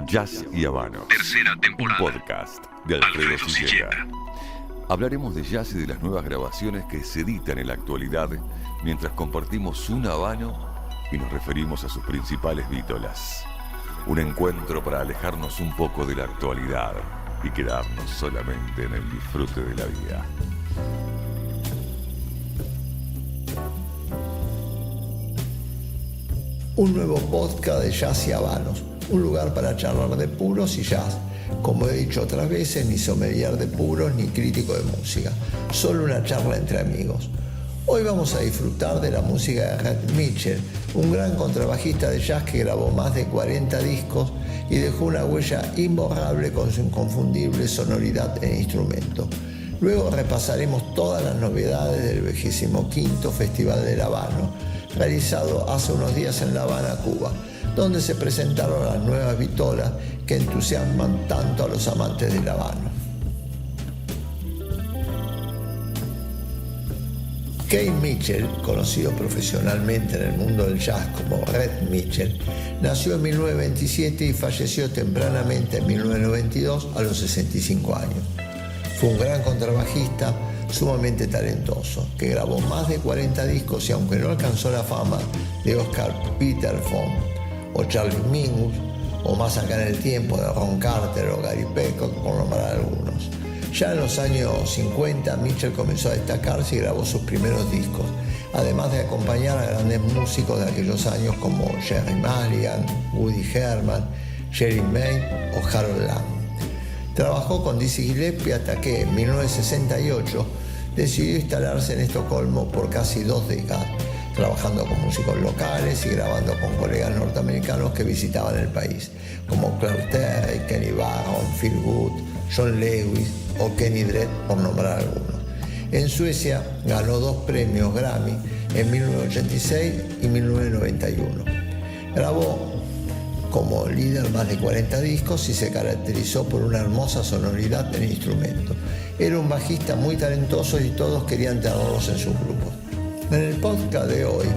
Jazz y Habanos. Tercera temporada. Un podcast de Alfredo Silleta. Silleta. Hablaremos de jazz y de las nuevas grabaciones que se editan en la actualidad mientras compartimos un habano y nos referimos a sus principales vítolas. Un encuentro para alejarnos un poco de la actualidad y quedarnos solamente en el disfrute de la vida. Un nuevo podcast de Jazz y Habanos, un lugar para charlar de puros y jazz. Como he dicho otras veces, ni sommelier de puros ni crítico de música, solo una charla entre amigos. Hoy vamos a disfrutar de la música de Red Mitchell, un gran contrabajista de jazz que grabó más de 40 discos y dejó una huella imborrable con su inconfundible sonoridad en instrumento. Luego repasaremos todas las novedades del 25º Festival del Habano, realizado hace unos días en La Habana, Cuba, donde se presentaron las nuevas vitolas que entusiasman tanto a los amantes del habano. Keith Mitchell, conocido profesionalmente en el mundo del jazz como Red Mitchell, nació en 1927 y falleció tempranamente en 1992 a los 65 años. Fue un gran contrabajista, sumamente talentoso, que grabó más de 40 discos y aunque no alcanzó la fama de Oscar Peterson o Charlie Mingus, o más acá en el tiempo de Ron Carter o Gary Peacock, por nombrar algunos. Ya en los años 50, Mitchell comenzó a destacarse y grabó sus primeros discos, además de acompañar a grandes músicos de aquellos años como Jerry Mulligan, Woody Herman, Jerry May o Harold Lang. Trabajó con Dizzy Gillespie hasta que en 1968 decidió instalarse en Estocolmo por casi 2 décadas, trabajando con músicos locales y grabando con colegas norteamericanos que visitaban el país, como Clark Terry, Kenny Barron, Phil Good, John Lewis o Kenny Dredd, por nombrar algunos. En Suecia ganó 2 premios Grammy en 1986 y 1991. Grabó como líder más de 40 discos y se caracterizó por una hermosa sonoridad en el instrumento. Era un bajista muy talentoso y todos querían tenerlos en sus grupos. En el podcast de hoy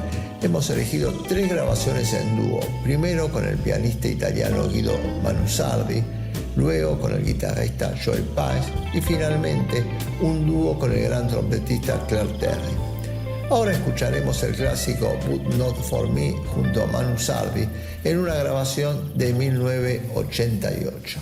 hemos elegido 3 grabaciones en dúo. Primero con el pianista italiano Guido Manusardi, luego con el guitarrista Joel Paez y finalmente un dúo con el gran trompetista Clark Terry. Ahora escucharemos el clásico But Not For Me junto a Manusardi en una grabación de 1988.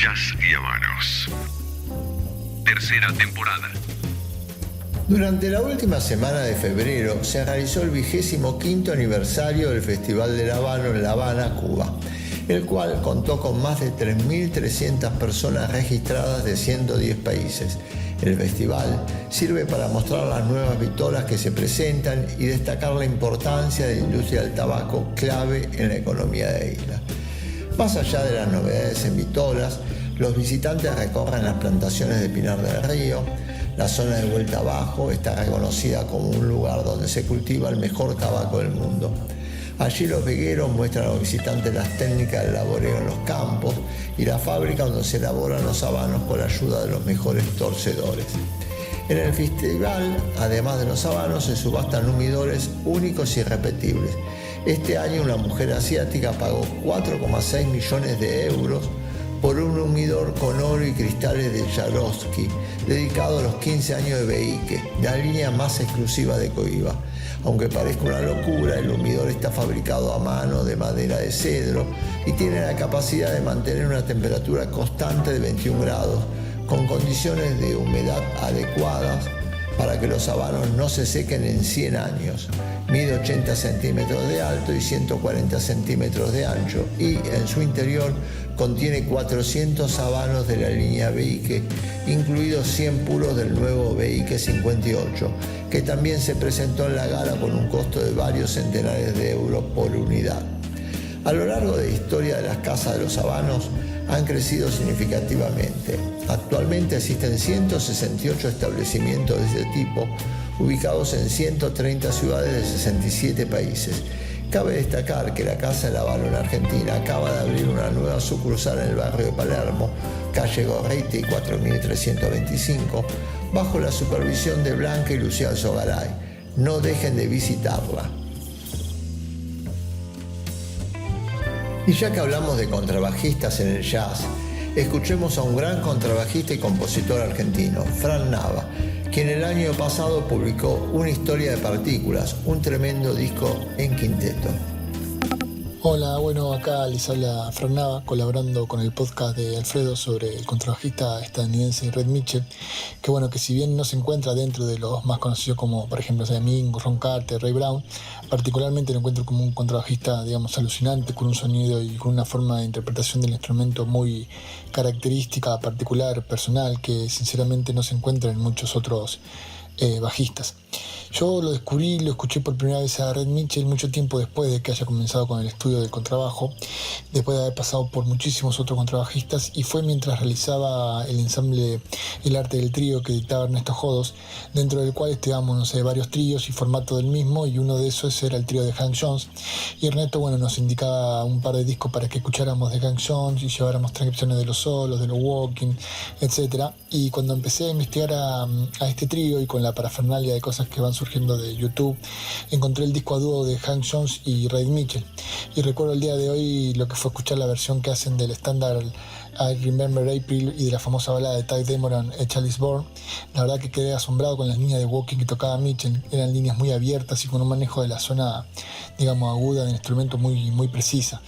Jazz y Habanos. Tercera temporada. Durante la última semana de febrero se realizó el 25º aniversario del Festival del Habano en La Habana, Cuba, el cual contó con más de 3.300 personas registradas de 110 países. El festival sirve para mostrar las nuevas vitolas que se presentan y destacar la importancia de la industria del tabaco, clave en la economía de la isla. Más allá de las novedades en vitolas, los visitantes recorren las plantaciones de Pinar del Río. La zona de Vuelta Abajo está reconocida como un lugar donde se cultiva el mejor tabaco del mundo. Allí los vegueros muestran a los visitantes las técnicas del laboreo en los campos y la fábrica donde se elaboran los habanos con la ayuda de los mejores torcedores. En el festival, además de los habanos, se subastan humidores únicos y irrepetibles. Este año una mujer asiática pagó 4,6 millones de euros por un humidor con oro y cristales de Swarovski, dedicado a los 15 años de Beique, la línea más exclusiva de Cohiba. Aunque parezca una locura, el humidor está fabricado a mano de madera de cedro y tiene la capacidad de mantener una temperatura constante de 21 grados, con condiciones de humedad adecuadas para que los habanos no se sequen en 100 años. Mide 80 centímetros de alto y 140 centímetros de ancho y en su interior contiene 400 habanos de la línea Beique, incluidos 100 puros del nuevo Beique 58, que también se presentó en la gala con un costo de varios centenares de euros por unidad. A lo largo de la historia de las casas de los habanos han crecido significativamente. Actualmente existen 168 establecimientos de este tipo, ubicados en 130 ciudades de 67 países. Cabe destacar que la Casa del Habano en Argentina acaba de abrir una nueva sucursal en el barrio de Palermo, calle Gorriti 4325, bajo la supervisión de Blanca y Luciano Sogaray. No dejen de visitarla. Y ya que hablamos de contrabajistas en el jazz, escuchemos a un gran contrabajista y compositor argentino, Fran Nava, quien el año pasado publicó Una historia de partículas, un tremendo disco en quinteto. Hola, bueno, acá les habla Fran Nava, colaborando con el podcast de Alfredo sobre el contrabajista estadounidense Red Mitchell, que bueno, que si bien no se encuentra dentro de los más conocidos como, por ejemplo, Sammy Mingus, Ron Carter, Ray Brown, particularmente lo encuentro como un contrabajista, digamos, alucinante, con un sonido y con una forma de interpretación del instrumento muy característica, particular, personal, que sinceramente no se encuentra en muchos otros bajistas. Yo lo descubrí, lo escuché por primera vez a Red Mitchell mucho tiempo después de que haya comenzado con el estudio del contrabajo, después de haber pasado por muchísimos otros contrabajistas, y fue mientras realizaba el ensamble El Arte del Trío que dictaba Ernesto Jodos, dentro del cual estudiamos, varios tríos y formato del mismo, y uno de esos era el trío de Hank Jones, y Ernesto, nos indicaba un par de discos para que escucháramos de Hank Jones y lleváramos transcripciones de los solos, de los walking, etc. Y cuando empecé a investigar a este trío y con la parafernalia de cosas que van surgiendo de YouTube, encontré el disco a dúo de Hank Jones y Red Mitchell, y recuerdo el día de hoy lo que fue escuchar la versión que hacen del estándar I Remember April y de la famosa balada de Ty Dameron, Chalice Born. La verdad que quedé asombrado con las líneas de walking que tocaba Mitchell. Eran líneas muy abiertas y con un manejo de la zona, aguda del instrumento muy precisa.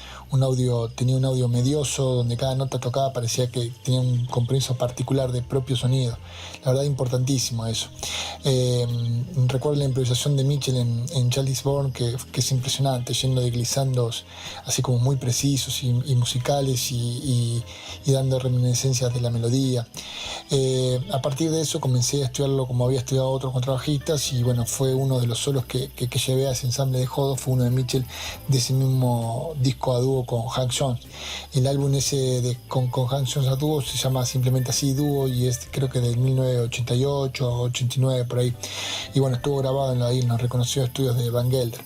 Tenía un audio medioso, donde cada nota tocada parecía que tenía un compromiso particular de propio sonido. La verdad, importantísimo eso. Recuerdo la improvisación de Mitchell en Chalice Born, que es impresionante, lleno de glissandos así como muy precisos y musicales y dando reminiscencias de la melodía. A partir de eso comencé a estudiarlo como había estudiado otros contrabajistas, y fue uno de los solos que llevé a ese ensamble de Jodos, fue uno de Mitchell, de ese mismo disco a dúo con Hank Jones. El álbum ese con Hank Jones a dúo se llama simplemente así, Dúo, y es creo que del 1988 o 89 por ahí, y estuvo grabado en los reconocidos estudios de Van Gelder.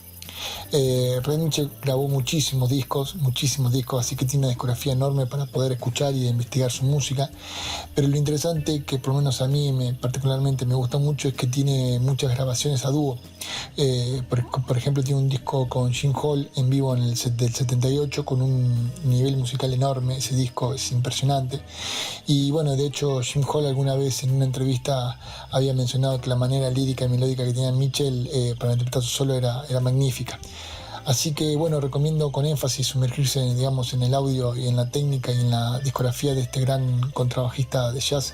Red Mitchell grabó muchísimos discos, así que tiene una discografía enorme para poder escuchar y investigar su música, pero lo interesante, que por lo menos a mí particularmente me gusta mucho, es que tiene muchas grabaciones a dúo. Por ejemplo, tiene un disco con Jim Hall en vivo del 78 con un nivel musical enorme. Ese disco es impresionante, y de hecho Jim Hall alguna vez en una entrevista había mencionado que la manera lírica y melódica que tenía Mitchell para interpretar su solo era magnífica. Así que bueno, recomiendo con énfasis sumergirse, digamos, en el audio y en la técnica y en la discografía de este gran contrabajista de jazz,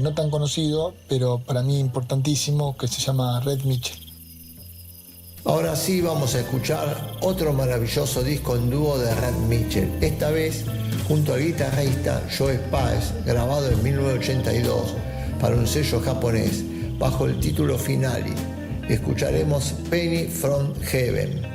no tan conocido, pero para mí importantísimo, que se llama Red Mitchell. Ahora sí vamos a escuchar otro maravilloso disco en dúo de Red Mitchell, esta vez junto al guitarrista Joe Paez, grabado en 1982 para un sello japonés bajo el título Finale. Escucharemos Penny from Heaven.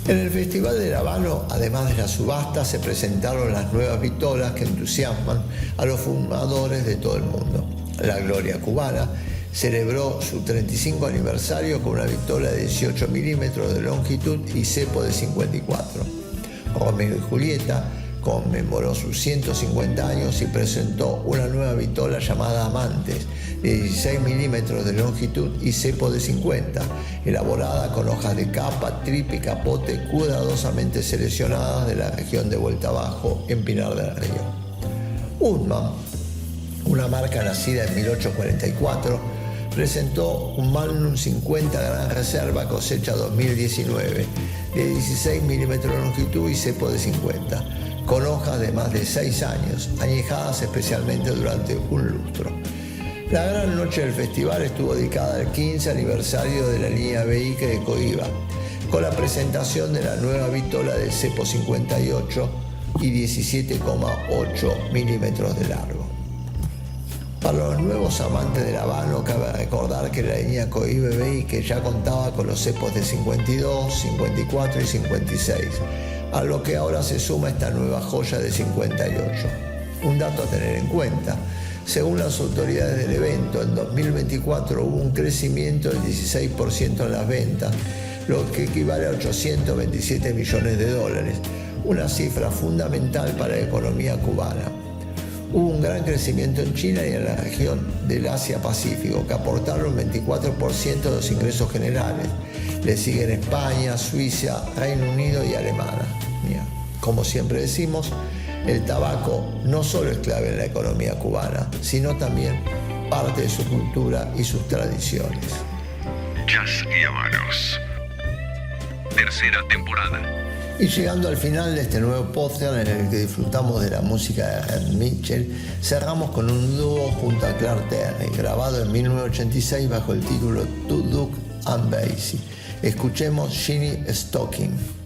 En el Festival del Habano, además de la subasta, se presentaron las nuevas vitolas que entusiasman a los fumadores de todo el mundo. La Gloria Cubana celebró su 35 aniversario con una vitola de 18 milímetros de longitud y cepo de 54. Romeo y Julieta conmemoró sus 150 años y presentó una nueva vitola llamada Amantes, de 16 milímetros de longitud y cepo de 50, elaborada con hojas de capa, trip y capote cuidadosamente seleccionadas de la región de Vuelta Abajo, en Pinar del Río. Udman, una marca nacida en 1844, presentó un Magnum 50 Gran Reserva cosecha 2019, de 16 milímetros de longitud y cepo de 50, con hojas de más de 6 años, añejadas especialmente durante un lustro. La gran noche del festival estuvo dedicada al 15 aniversario de la línea BI de Cohiba, con la presentación de la nueva vitola de cepo 58 y 17,8 milímetros de largo. Para los nuevos amantes del habano, cabe recordar que la línea Cohiba BI que ya contaba con los cepos de 52, 54 y 56, a lo que ahora se suma esta nueva joya de 58. Un dato a tener en cuenta: según las autoridades del evento, en 2024 hubo un crecimiento del 16% en las ventas, lo que equivale a 827 millones de dólares, una cifra fundamental para la economía cubana. Hubo un gran crecimiento en China y en la región del Asia-Pacífico, que aportaron 24% de los ingresos generales. Le siguen España, Suiza, Reino Unido y Alemania. Como siempre decimos, el tabaco no solo es clave en la economía cubana, sino también parte de su cultura y sus tradiciones. Jazz y Habanos. Tercera temporada. Y llegando al final de este nuevo podcast en el que disfrutamos de la música de Red Mitchell, cerramos con un dúo junto a Clark Terry, grabado en 1986 bajo el título To Duke and Basie. Escuchemos Shinny Stocking.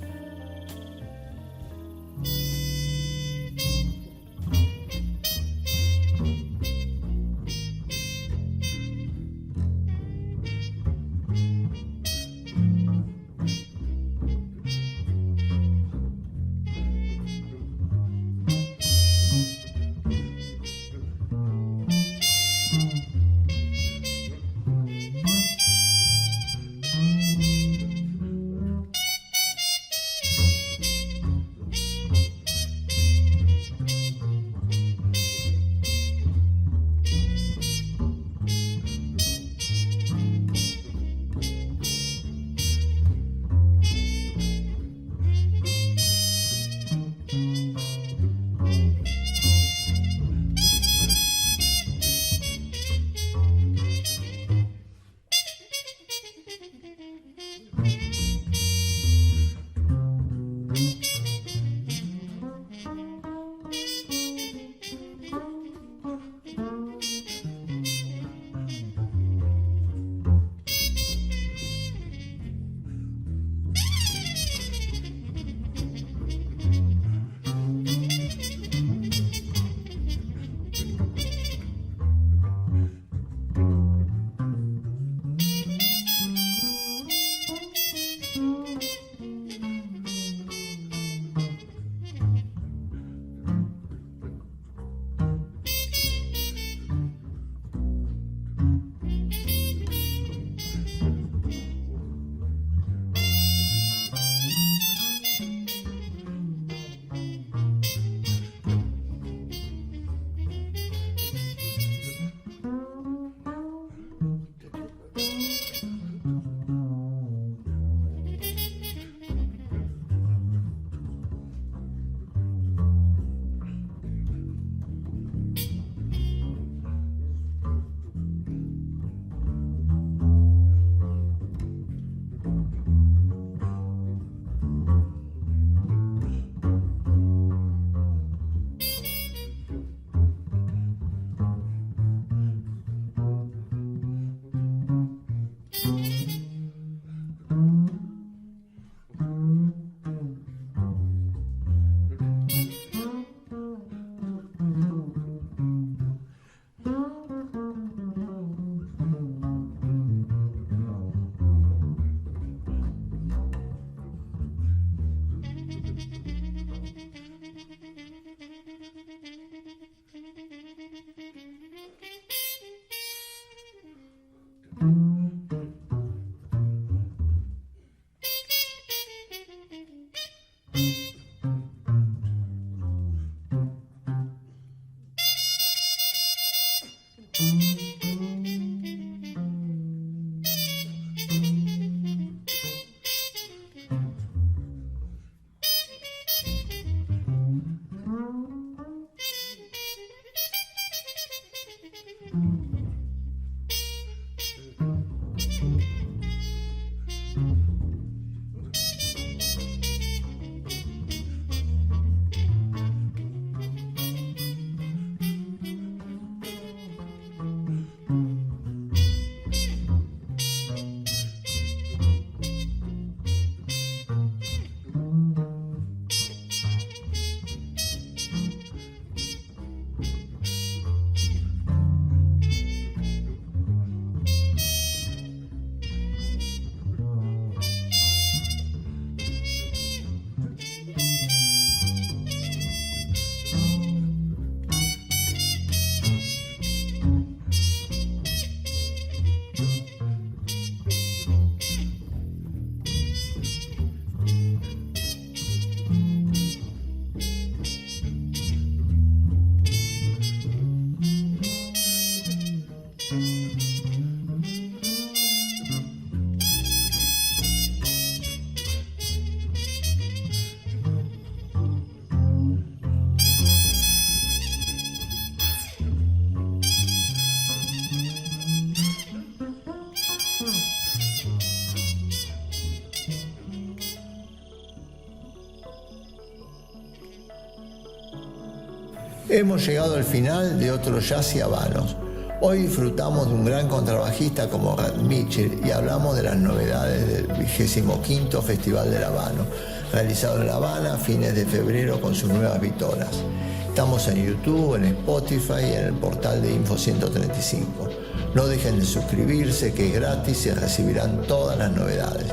Hemos llegado al final de otro Jazz y Habanos. Hoy disfrutamos de un gran contrabajista como Red Mitchell y hablamos de las novedades del 25º Festival del Habano, realizado en La Habana a fines de febrero con sus nuevas vitolas. Estamos en YouTube, en Spotify y en el portal de Info 135. No dejen de suscribirse, que es gratis y recibirán todas las novedades.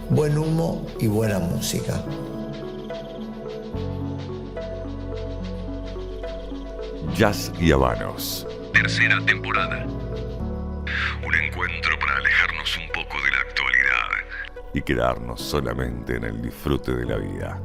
Buen humo y buena música. Jazz y Habanos. Tercera temporada. Un encuentro para alejarnos un poco de la actualidad y quedarnos solamente en el disfrute de la vida.